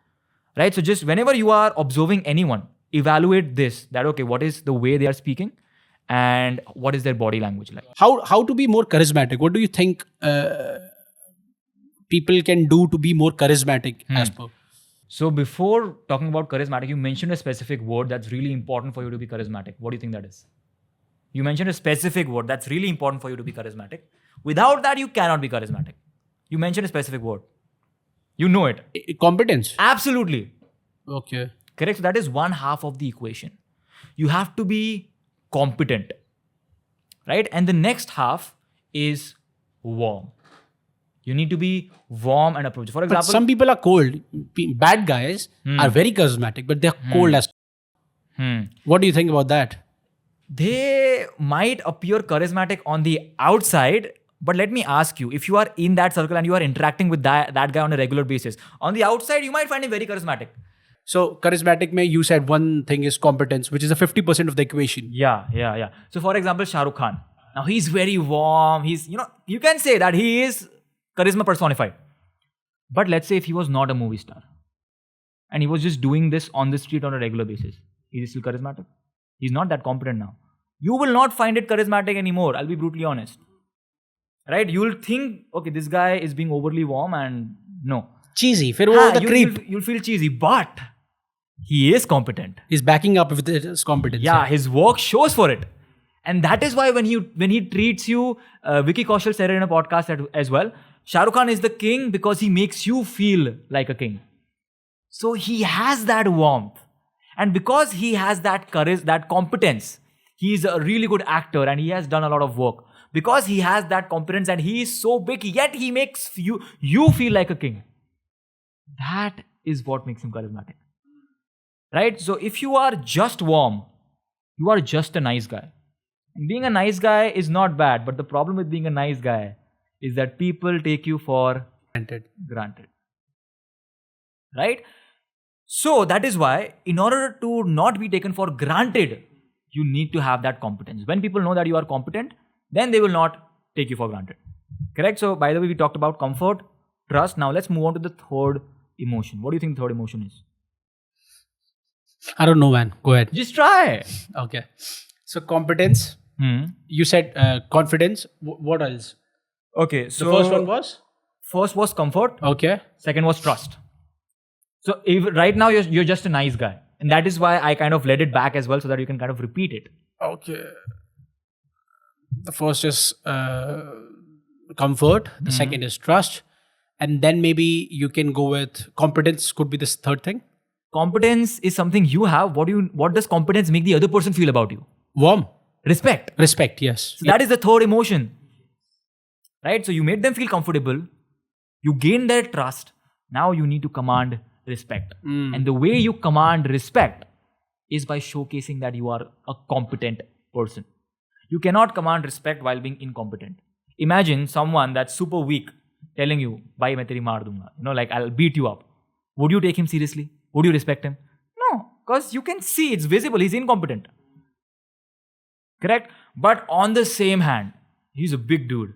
Right? So just whenever you are observing anyone, evaluate this, that, okay, what is the way they are speaking and what is their body language like? How to be more charismatic? What do you think people can do to be more charismatic as per? So before talking about charismatic, you mentioned a specific word that's really important for you to be charismatic. What do you think that is? You mentioned a specific word that's really important for you to be charismatic. Without that, you cannot be charismatic. You mentioned a specific word. You know it. Competence. Absolutely. Okay. Correct. So that is one half of the equation. You have to be competent. Right? And the next half is warm. You need to be warm and approachable. For example, but some people are cold. Bad guys are very charismatic, but they're cold as. What do you think about that? They might appear charismatic on the outside, but let me ask you, if you are in that circle and you are interacting with that guy on a regular basis, on the outside, you might find him very charismatic. So charismatic, you said one thing is competence, which is a 50% of the equation. Yeah. So for example, Shah Rukh Khan. Now he's very warm. He's, you can say that he is charisma personified. But let's say if he was not a movie star and he was just doing this on the street on a regular basis, is he still charismatic? He's not that competent now. You will not find it charismatic anymore. I'll be brutally honest. Right? You'll think, okay, this guy is being overly warm and no. Cheesy. Creep. You'll feel cheesy, but he is competent. He's backing up with his competence. Yeah, his work shows for it. And that is why when he treats you, Vicky Kaushal said it in a podcast as well, Shah Rukh Khan is the king because he makes you feel like a king. So he has that warmth. And because he has that courage, that competence, he's a really good actor and he has done a lot of work. Because he has that competence and he is so big, yet he makes you feel like a king. That is what makes him charismatic. Right? So if you are just warm, you are just a nice guy. And being a nice guy is not bad, but the problem with being a nice guy is that people take you for granted. Right? So that is why, in order to not be taken for granted, you need to have that competence. When people know that you are competent, then they will not take you for granted. Correct? So by the way, we talked about comfort, trust. Now let's move on to the third emotion. What do you think the third emotion is? I don't know, man. Go ahead. Just try. Okay. So competence. You said confidence. What else? Okay, so The first one was? First was comfort. Okay. Second was trust. So if, right now you're just a nice guy, and that is why I kind of led it back as well, so that you can kind of repeat it. Okay. The first is comfort. The second is trust. And then maybe you can go with competence could be this third thing. Competence is something you have. What does competence make the other person feel about you? Warm. Respect. Respect, yes. So that is the third emotion. Right? So you made them feel comfortable. You gain their trust. Now you need to command respect. And the way you command respect is by showcasing that you are a competent person. You cannot command respect while being incompetent. Imagine someone that's super weak telling you, "Bhai, main teri maar dunga." Like, I'll beat you up. Would you take him seriously? Would you respect him? No, because you can see, it's visible, he's incompetent. Correct? But on the same hand, he's a big dude.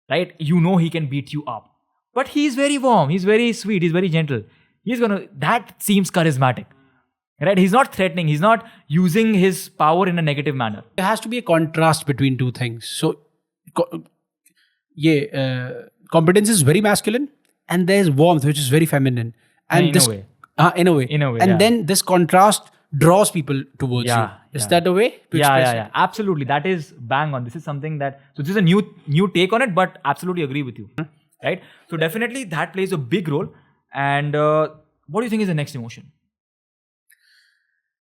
Right? You know he can beat you up. But he's very warm, he's very sweet, he's very gentle. That seems charismatic. Right? He's not threatening, he's not using his power in a negative manner. There has to be a contrast between two things. So, competence is very masculine, and there's warmth, which is very feminine. And in a way. In a way. And yeah. then this contrast draws people towards you. Is that the way to express it? Absolutely. That is bang on. This is something that, so this is a new take on it, but absolutely agree with you. Right? So definitely that plays a big role. And what do you think is the next emotion?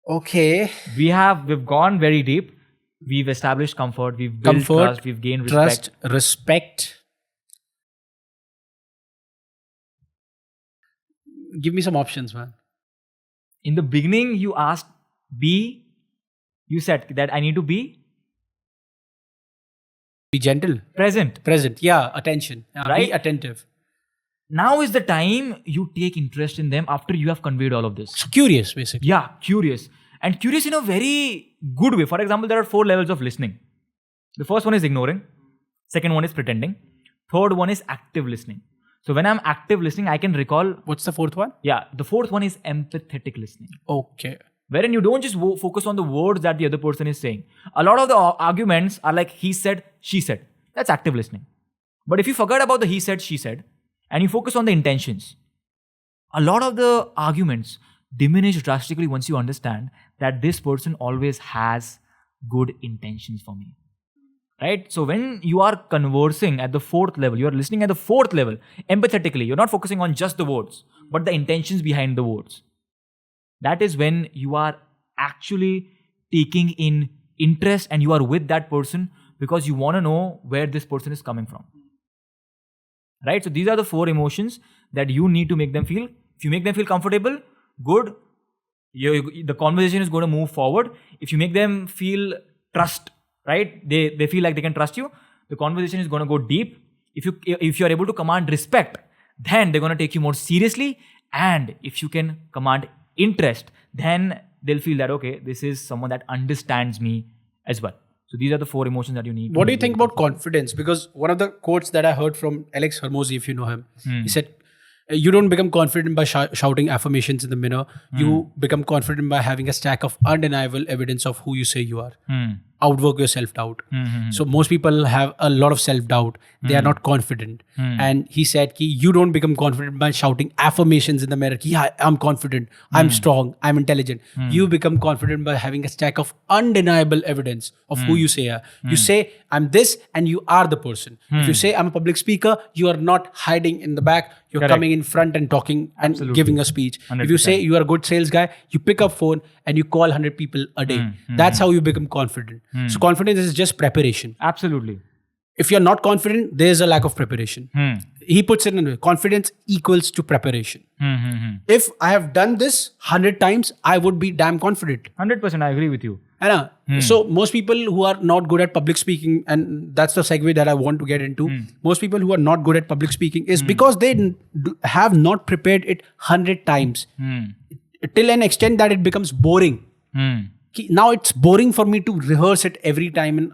Okay. We've gone very deep. We've established comfort. We've built trust. We've gained respect. Trust, respect. Give me some options, man. In the beginning, you asked you said that I need to be gentle. Present. Yeah, attention. Right? Be attentive. Now is the time you take interest in them after you have conveyed all of this. So curious, basically. Yeah, curious. And curious in a very good way. For example, there are 4 levels of listening. The first one is ignoring. Second one is pretending. Third one is active listening. So when I'm active listening, I can recall... What's the fourth one? Yeah, the fourth one is empathetic listening. Okay. Wherein you don't just focus on the words that the other person is saying. A lot of the arguments are like he said, she said. That's active listening. But if you forget about the he said, she said, and you focus on the intentions, a lot of the arguments diminish drastically once you understand that this person always has good intentions for me. Right? So when you are conversing at the 4th level, you are listening at the 4th level, empathetically, you're not focusing on just the words, but the intentions behind the words. That is when you are actually taking in interest and you are with that person because you want to know where this person is coming from. Right? So these are the 4 emotions that you need to make them feel. If you make them feel comfortable, good. The conversation is going to move forward. If you make them feel trust, right? They feel like they can trust you. The conversation is going to go deep. If you are able to command respect, then they're going to take you more seriously. And if you can command interest, then they'll feel that, okay, this is someone that understands me as well. So these are the 4 emotions that you need. What do you think about confidence? Because one of the quotes that I heard from Alex Hormozy, if you know him, he said, you don't become confident by shouting affirmations in the mirror. You become confident by having a stack of undeniable evidence of who you say you are. Outwork your self-doubt. So most people have a lot of self-doubt. They are not confident. And he said, you don't become confident by shouting affirmations in the mirror. Yeah, I'm confident. I'm strong. I'm intelligent. You become confident by having a stack of undeniable evidence of who you say you are. You say, I'm this, and you are the person. If you say, I'm a public speaker, you are not hiding in the back. You're coming in front and talking and giving a speech. 100%. If you say you are a good sales guy, you pick up phone and you call 100 people a day. That's how you become confident. So confidence is just preparation. Absolutely. If you're not confident, there's a lack of preparation. He puts it in a way. Confidence equals to preparation. If I have done this 100 times, I would be damn confident. 100%, I agree with you. So most people who are not good at public speaking, and that's the segue that I want to get into. Most people who are not good at public speaking is because they have not prepared it 100 times till an extent that it becomes boring. Now it's boring for me to rehearse it every time, and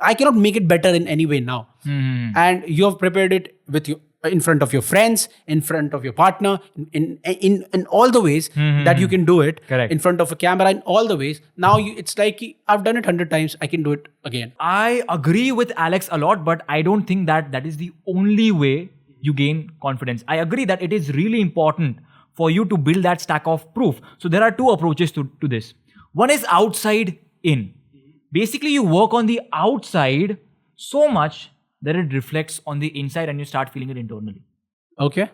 I cannot make it better in any way now. And you have prepared it with in front of your friends, in front of your partner, in all the ways that you can do it. Correct. In front of a camera, in all the ways. Now it's like I've done it 100 times. I can do it again. I agree with Alex a lot, but I don't think that is the only way you gain confidence. I agree that it is really important for you to build that stack of proof. So there are two approaches to this. One is outside in. Basically, you work on the outside so much that it reflects on the inside and you start feeling it internally. Okay.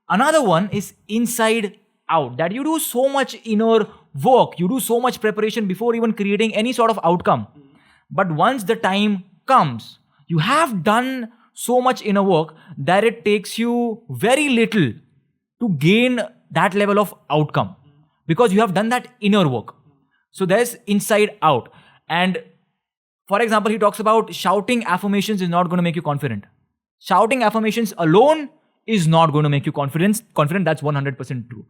Another one is inside out, that you do so much inner work, you do so much preparation before even creating any sort of outcome. But once the time comes, you have done so much inner work that it takes you very little to gain that level of outcome because you have done that inner work. So there's inside out. And for example, he talks about shouting affirmations is not going to make you confident. Shouting affirmations alone is not going to make you confident. That's 100% true.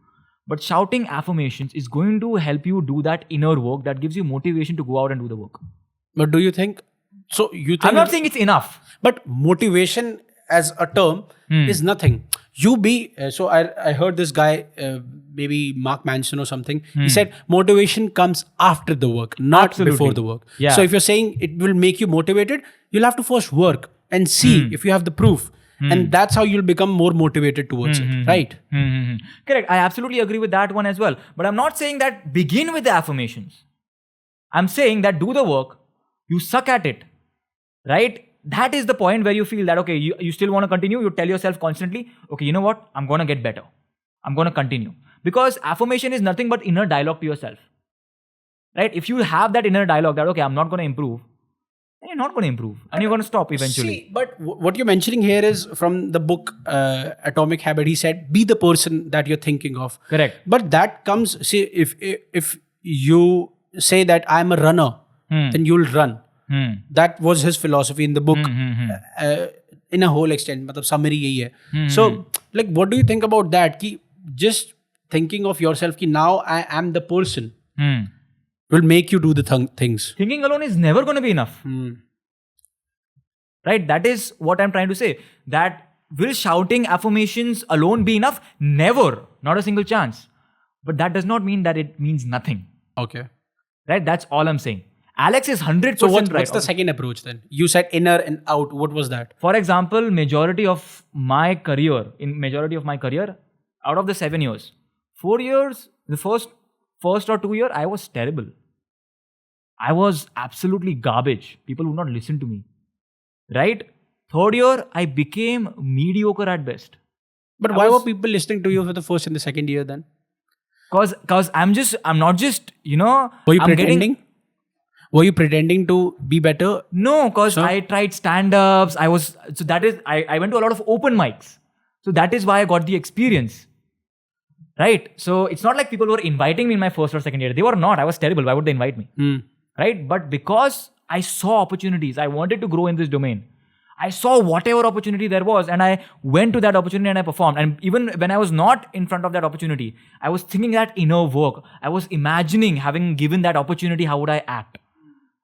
But shouting affirmations is going to help you do that inner work that gives you motivation to go out and do the work. But do you think... So you think... I'm not saying it's enough. But motivation as a term is nothing. So I heard this guy, maybe Mark Manson or something. He said motivation comes after the work, not before the work. Yeah. So if you're saying it will make you motivated, you'll have to first work and see if you have the proof. And that's how you'll become more motivated towards it, right? Correct. I absolutely agree with that one as well. But I'm not saying that begin with the affirmations. I'm saying that do the work, you suck at it, right? That is the point where you feel that, okay, you still want to continue. You tell yourself constantly, okay, you know what? I'm going to get better. I'm going to continue. Because affirmation is nothing but inner dialogue to yourself, right? If you have that inner dialogue that, okay, I'm not going to improve, then you're not going to improve. And you're going to stop eventually. See, but what you're mentioning here is from the book Atomic Habit. He said, be the person that you're thinking of. Correct. But that comes, see, if you say that I'm a runner, then you'll run. That was his philosophy in the book. In a whole extent, matlab summary yahi hai. So, like, what do you think about that? Ki just thinking of yourself ki now I am the person will make you do the things. Thinking alone is never going to be enough. Right? That is what I'm trying to say. That will shouting affirmations alone be enough? Never. Not a single chance. But that does not mean that it means nothing. Okay. Right? That's all I'm saying. Alex is 100% so right. What's the second approach then? You said inner and out. What was that? For example, majority of my career, out of the 7 years, 4 years, the first or 2 years, I was terrible. I was absolutely garbage. People would not listen to me. Right? 3rd year, I became mediocre at best. But why were people listening to you for the first and the 2nd year then? Because I'm not just, Were you pretending? Were you pretending to be better? No, because I tried stand-ups. I went to a lot of open mics. So that is why I got the experience. Right? So it's not like people were inviting me in my 1st or 2nd year. They were not. I was terrible. Why would they invite me? Right? But because I saw opportunities, I wanted to grow in this domain. I saw whatever opportunity there was and I went to that opportunity and I performed. And even when I was not in front of that opportunity, I was thinking that inner work. I was imagining having given that opportunity, how would I act?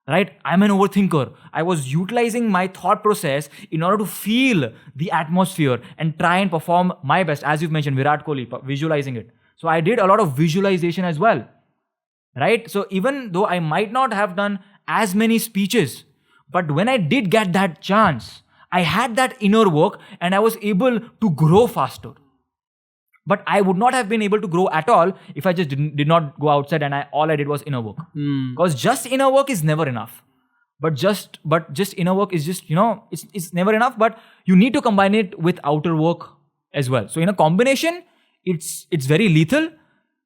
Right? I'm an overthinker. I was utilizing my thought process in order to feel the atmosphere and try and perform my best. As you've mentioned, Virat Kohli, visualizing it. So I did a lot of visualization as well. Right? So even though I might not have done as many speeches, but when I did get that chance, I had that inner work and I was able to grow faster. But I would not have been able to grow at all if I just did not go outside and all I did was inner work. Because just inner work is never enough. But just inner work is just, it's never enough. But you need to combine it with outer work as well. So in a combination, it's very lethal.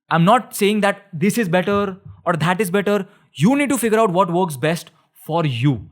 I'm not saying that this is better or that is better. You need to figure out what works best for you.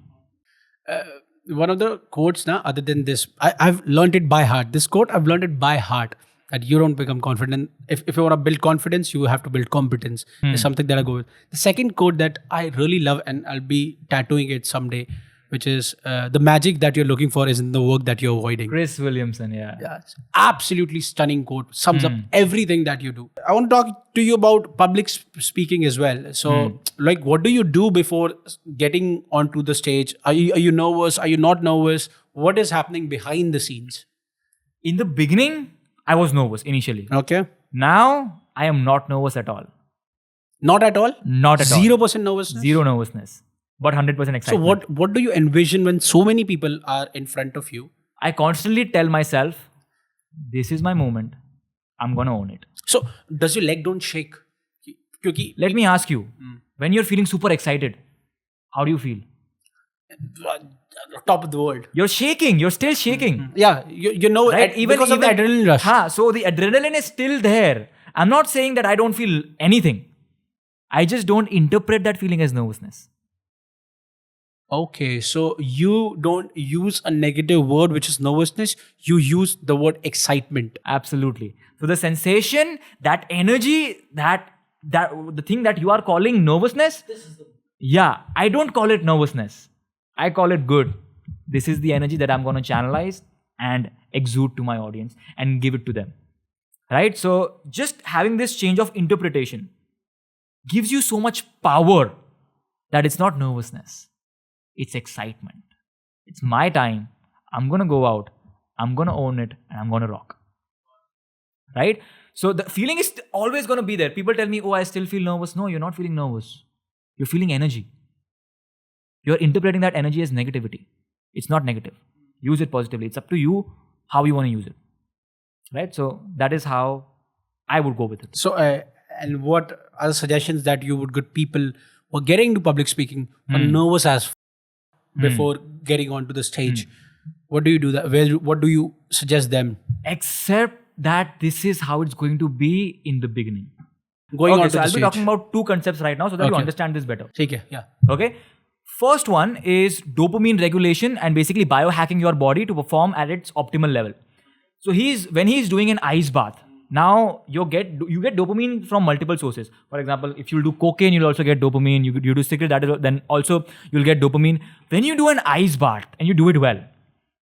One of the quotes, other than this, I've learned it by heart. This quote, I've learned it by heart. That you don't become confident. If you want to build confidence, you have to build competence. It's something that I go with. The second quote that I really love, and I'll be tattooing it someday, which is the magic that you're looking for is in the work that you're avoiding. Chris Williamson, yeah. It's absolutely stunning quote. Sums up everything that you do. I want to talk to you about public speaking as well. So, like, what do you do before getting onto the stage? Are you nervous? Are you not nervous? What is happening behind the scenes? In the beginning, I was nervous initially. Okay. Now, I am not nervous at all. Not at all? Not at all. 0% nervousness? Zero nervousness. But 100% excitement. So what do you envision when so many people are in front of you? I constantly tell myself, this is my moment. I'm going to own it. So does your leg don't shake? Kyunki Let me ask you, when you're feeling super excited, how do you feel? top of the world. You're shaking. You're still shaking. Yeah, you know, Right? because of the adrenaline rush. So the adrenaline is still there. I'm not saying that I don't feel anything. I just don't interpret that feeling as nervousness. Okay, so you don't use a negative word which is nervousness. You use the word excitement. Absolutely. So the sensation, that energy, that the thing that you are calling nervousness, I don't call it nervousness. I call it good. This is the energy that I'm going to channelize and exude to my audience and give it to them. Right? So just having this change of interpretation gives you so much power that it's not nervousness. It's excitement. It's my time. I'm going to go out. I'm going to own it and I'm going to rock. Right? So the feeling is always going to be there. People tell me, oh, I still feel nervous. No, you're not feeling nervous. You're feeling energy. You're interpreting that energy as negativity. It's not negative. Use it positively. It's up to you how you want to use it. Right? So that is how I would go with it. So, and what are the suggestions that you would give people who are getting into public speaking are nervous as before getting onto the stage? What do you do that? What do you suggest them? Except that this is how it's going to be in the beginning. Going on to so the I'll stage. be talking about two concepts right now so that you understand this better. Okay, yeah. Okay. First one is dopamine regulation and basically biohacking your body to perform at its optimal level. So when he's doing an ice bath, now you get dopamine from multiple sources. For example, if you do cocaine, you'll also get dopamine. You do cigarette, then also you'll get dopamine. When you do an ice bath and you do it well,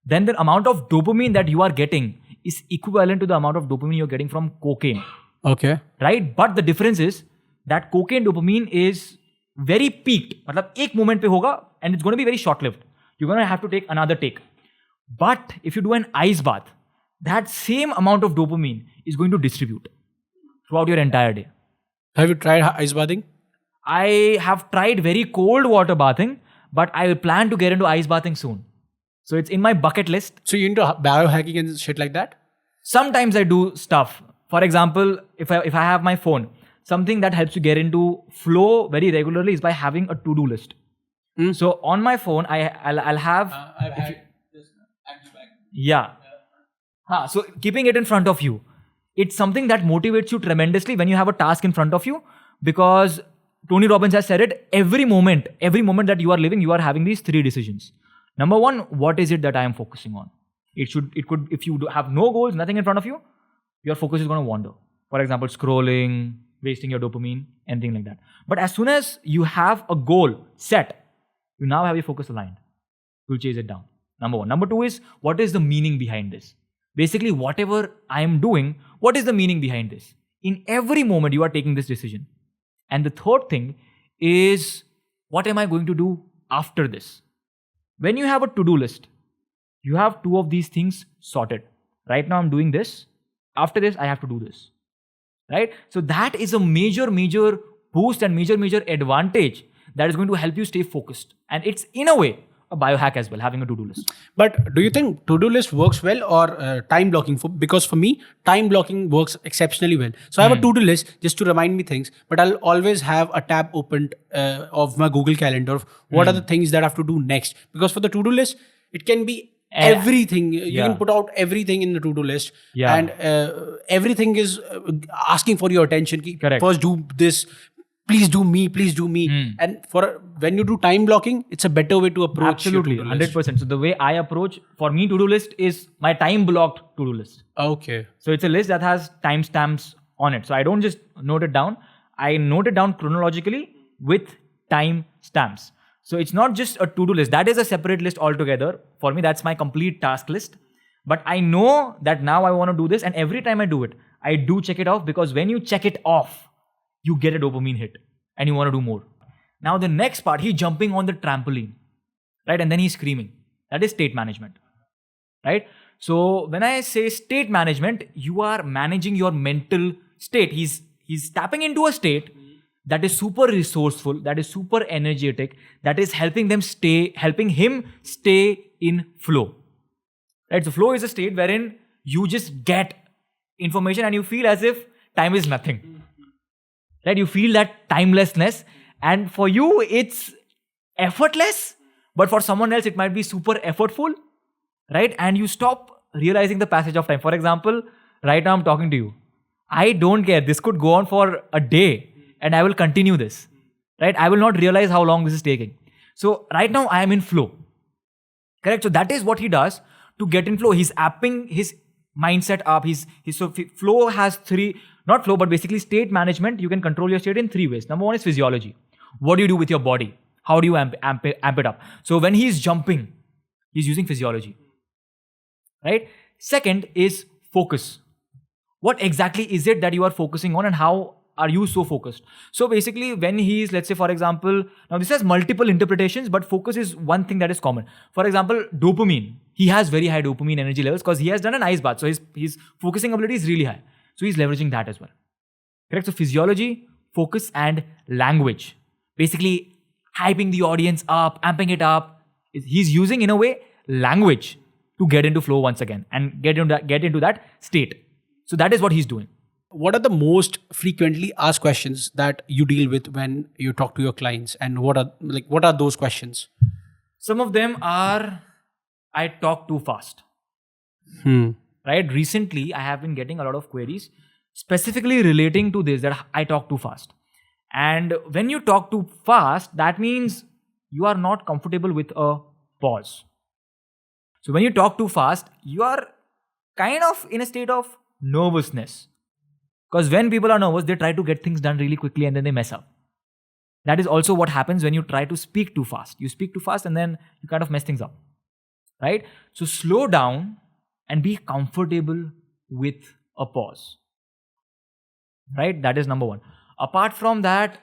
then the amount of dopamine that you are getting is equivalent to the amount of dopamine you're getting from cocaine. Okay. Right? But the difference is that cocaine dopamine is very peaked. मतलब एक moment पे होगा and it's going to be very short-lived. You're going to have to take another take. But if you do an ice bath, that same amount of dopamine is going to distribute throughout your entire day. Have you tried ice bathing? I have tried very cold water bathing, but I plan to get into ice bathing soon. So it's in my bucket list. So you're into biohacking and shit like that? Sometimes I do stuff. For example, if I have my phone, something that helps you get into flow very regularly is by having a to-do list. So on my phone, I'll have... I've had this action bag. Yeah. So keeping it in front of you, it's something that motivates you tremendously when you have a task in front of you, because Tony Robbins has said it, every moment that you are living, you are having these three decisions. Number one, what is it that I am focusing on? It could, if you have no goals, nothing in front of you, your focus is going to wander. For example, scrolling, wasting your dopamine, anything like that. But as soon as you have a goal set, you now have your focus aligned. You'll chase it down. Number one. Number two is, what is the meaning behind this? Basically, whatever I am doing, what is the meaning behind this? In every moment, you are taking this decision. And the third thing is, what am I going to do after this? When you have a to-do list, you have two of these things sorted. Right now, I'm doing this. After this, I have to do this. Right? So that is a major boost and major advantage that is going to help you stay focused. And it's, in a way, a biohack as well, having a to-do list. But do you think to-do list works well or time blocking? Because for me, time blocking works exceptionally well. So I have a to-do list just to remind me things, but I'll always have a tab opened of my Google Calendar of what are the things that I have to do next. Because for the to-do list, it can be everything. You can put out everything in the to-do list. Yeah. And everything is asking for your attention. Correct. First do this. Please do me. And when you do time blocking, it's a better way to approach. Absolutely, your to-do list. 100%. So the way I approach, for me, to-do list is my time-blocked to-do list. Okay. So it's a list that has timestamps on it. So I don't just note it down. I note it down chronologically with timestamps. So it's not just a to-do list. That is a separate list altogether. For me, that's my complete task list. But I know that now I want to do this, and every time I do it, I do check it off, because when you check it off, you get a dopamine hit and you want to do more. Now the next part, he's jumping on the trampoline, right? And then he's screaming. That is state management. right? So when I say state management, you are managing your mental state. He's tapping into a state that is super resourceful, that is super energetic, that is helping him stay in flow. Right? So flow is a state wherein you just get information and you feel as if time is nothing. Right? You feel that timelessness, and for you it's effortless, but for someone else it might be super effortful, right? And you stop realizing the passage of time. For example, right now I'm talking to you. I don't care. This could go on for a day and I will continue this, right? I will not realize how long this is taking. So right now I am in flow. Correct? So that is what he does to get in flow. He's apping his mindset up. So flow has not flow, but basically state management. You can control your state in 3 ways. Number 1 is physiology. What do you do with your body? How do you amp it up? So when he's jumping, he's using physiology. Right? Second is focus. What exactly is it that you are focusing on and how are you so focused? So basically when he's, let's say for example, now this has multiple interpretations, but focus is one thing that is common. For example, dopamine. He has very high dopamine energy levels because he has done an ice bath. So his focusing ability is really high. So he's leveraging that as well. Correct? So physiology, focus and language. Basically hyping the audience up, amping it up. He's using in a way language to get into flow once again and get into that state. So that is what he's doing. What are the most frequently asked questions that you deal with when you talk to your clients, and what are those questions? Some of them are, I talk too fast. Right? Recently, I have been getting a lot of queries specifically relating to this, that I talk too fast. And when you talk too fast, that means you are not comfortable with a pause. So when you talk too fast, you are kind of in a state of nervousness. Because when people are nervous, they try to get things done really quickly and then they mess up. That is also what happens when you try to speak too fast. You speak too fast and then you kind of mess things up. Right? So slow down and be comfortable with a pause. Right? That is number 1. Apart from that,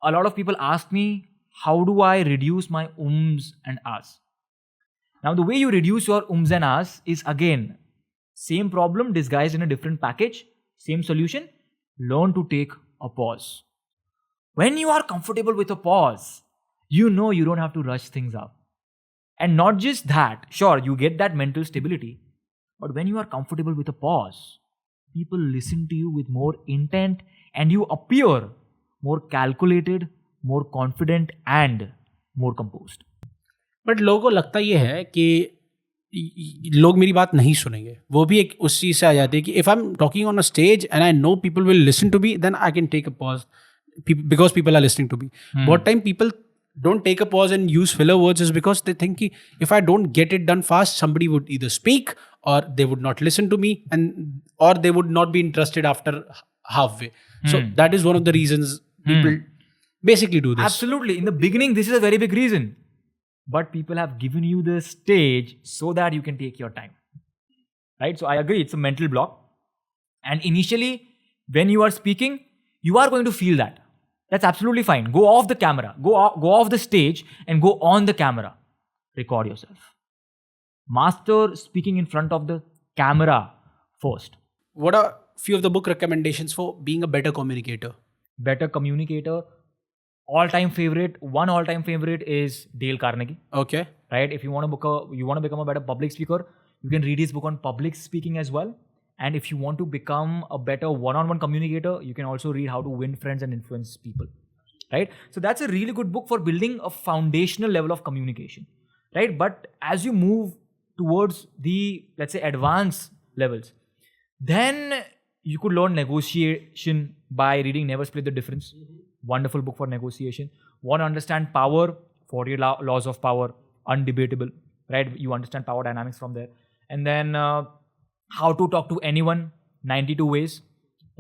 a lot of people ask me, how do I reduce my ums and ahs? Now, the way you reduce your ums and ahs is again, same problem disguised in a different package, same solution. Learn to take a pause. When you are comfortable with a pause, you know you don't have to rush things up. And not just that, sure, you get that mental stability, but when you are comfortable with a pause, people listen to you with more intent and you appear more calculated, more confident and more composed. But लोगों को लगता ये है कि लोग मेरी बात नहीं सुनेंगे. वो भी एक उस चीज़ से आ जाती है कि if I am talking on a stage and I know people will listen to me, then I can take a pause because people are listening to me. बहुत time people don't take a pause and use filler words is because they think if I don't get it done fast, somebody would either speak or they would not listen to me, or they would not be interested after halfway. So that is one of the reasons people basically do this. Absolutely. In the beginning, this is a very big reason. But people have given you the stage so that you can take your time. Right? So I agree, it's a mental block. And initially, when you are speaking, you are going to feel that. That's absolutely fine. Go off the camera. Go off the stage and go on the camera. Record yourself. Master speaking in front of the camera first. What are few of the book recommendations for being a better communicator? Better communicator. One all-time favorite is Dale Carnegie. Okay. Right? If you want to become a better public speaker, you can read his book on public speaking as well. And if you want to become a better one-on-one communicator, you can also read How to Win Friends and Influence People. Right? So that's a really good book for building a foundational level of communication. Right? But as you move towards the, let's say, advanced levels, then you could learn negotiation by reading Never Split the Difference. Wonderful book for negotiation. Want to understand power? 40 Laws of Power. Undebatable. Right? You understand power dynamics from there. And then How to Talk to Anyone, 92 Ways.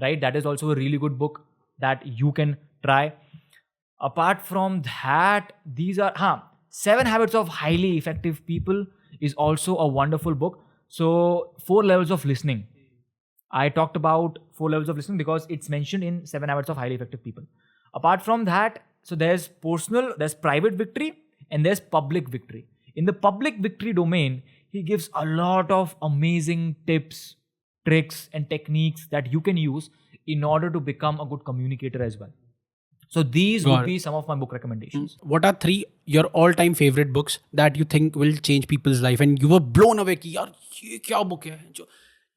Right? That is also a really good book that you can try. Apart from that, these are 7 Habits of Highly Effective People is also a wonderful book. So 4 levels of listening. I talked about 4 levels of listening because it's mentioned in 7 Habits of Highly Effective People. Apart from that, so there's personal, there's private victory, and there's public victory. In the public victory domain, he gives a lot of amazing tips, tricks, and techniques that you can use in order to become a good communicator as well. So these would be some of my book recommendations. What are 3 your all-time favorite books that you think will change people's life and you were blown away कि यार ये क्या book है जो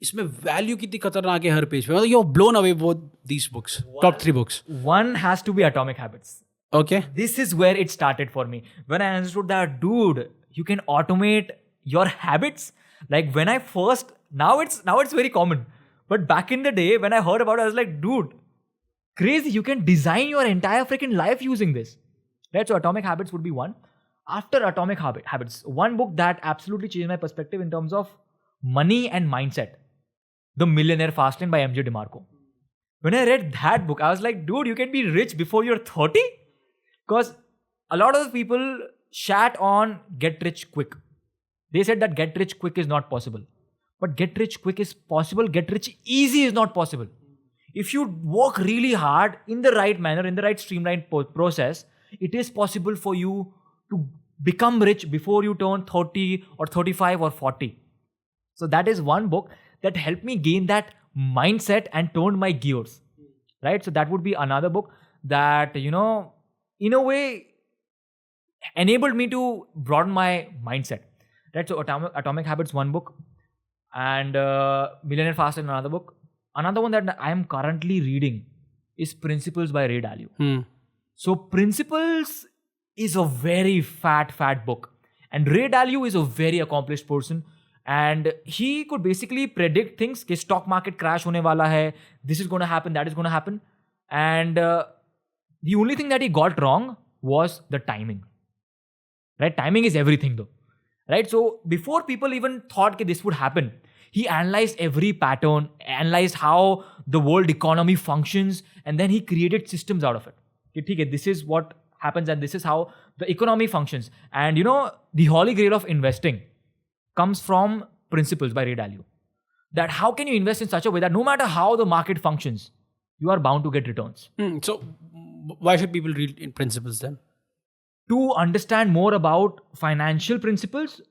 इसमें value कितनी खतरनाक है हर पेज पे, मतलब you're blown away with these books. Top 3 books. One has to be Atomic Habits. Okay. This is where it started for me. When I understood that, dude, you can automate your habits. Like when I first, now it's very common. But back in the day when I heard about it, I was like, dude, crazy. You can design your entire freaking life using this. Right? So Atomic Habits would be one. After Atomic Habits, one book that absolutely changed my perspective in terms of money and mindset. The Millionaire Fast Lane by MJ DeMarco. When I read that book, I was like, dude, you can be rich before you're 30? Because a lot of people chat on get rich quick. They said that get rich quick is not possible. But get rich quick is possible. Get rich easy is not possible. If you work really hard in the right manner, in the right streamlined process, it is possible for you to become rich before you turn 30 or 35 or 40. So that is one book that helped me gain that mindset and turned my gears. Right? So that would be another book that, in a way, enabled me to broaden my mindset. Right? So Atomic Habits, one book. And Millionaire Fast Lane, another book. Another one that I am currently reading is Principles by Ray Dalio. So Principles is a very fat book. And Ray Dalio is a very accomplished person. And he could basically predict things. कि stock market crash होने वाला है. This is going to happen. That is going to happen. And the only thing that he got wrong was the timing. Right? Timing is everything though. Right? So before people even thought that this would happen, he analyzed every pattern, analyzed how the world economy functions, and then he created systems out of it. Okay, this is what happens and this is how the economy functions. And the holy grail of investing comes from Principles by Ray Dalio. That how can you invest in such a way that no matter how the market functions, you are bound to get returns. So why should people read in Principles then? To understand more about financial principles,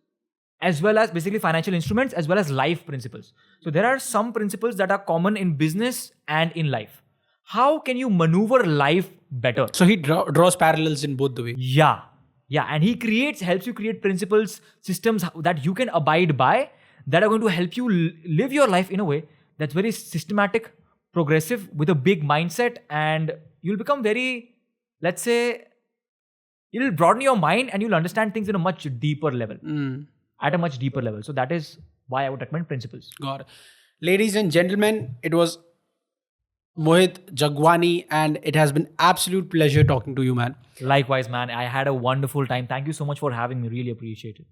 as well as basically financial instruments, as well as life principles. So there are some principles that are common in business and in life. How can you maneuver life better? So he draws parallels in both the way. Yeah. And he helps you create principles, systems that you can abide by that are going to help you live your life in a way that's very systematic, progressive, with a big mindset, and you'll become very, let's say, it'll broaden your mind and you'll understand things in a much deeper level. At a much deeper level. So that is why I would recommend Principles. Got it. Ladies and gentlemen, it was Mohit Jagwani and it has been absolute pleasure talking to you, man. Likewise, man. I had a wonderful time. Thank you so much for having me. Really appreciate it.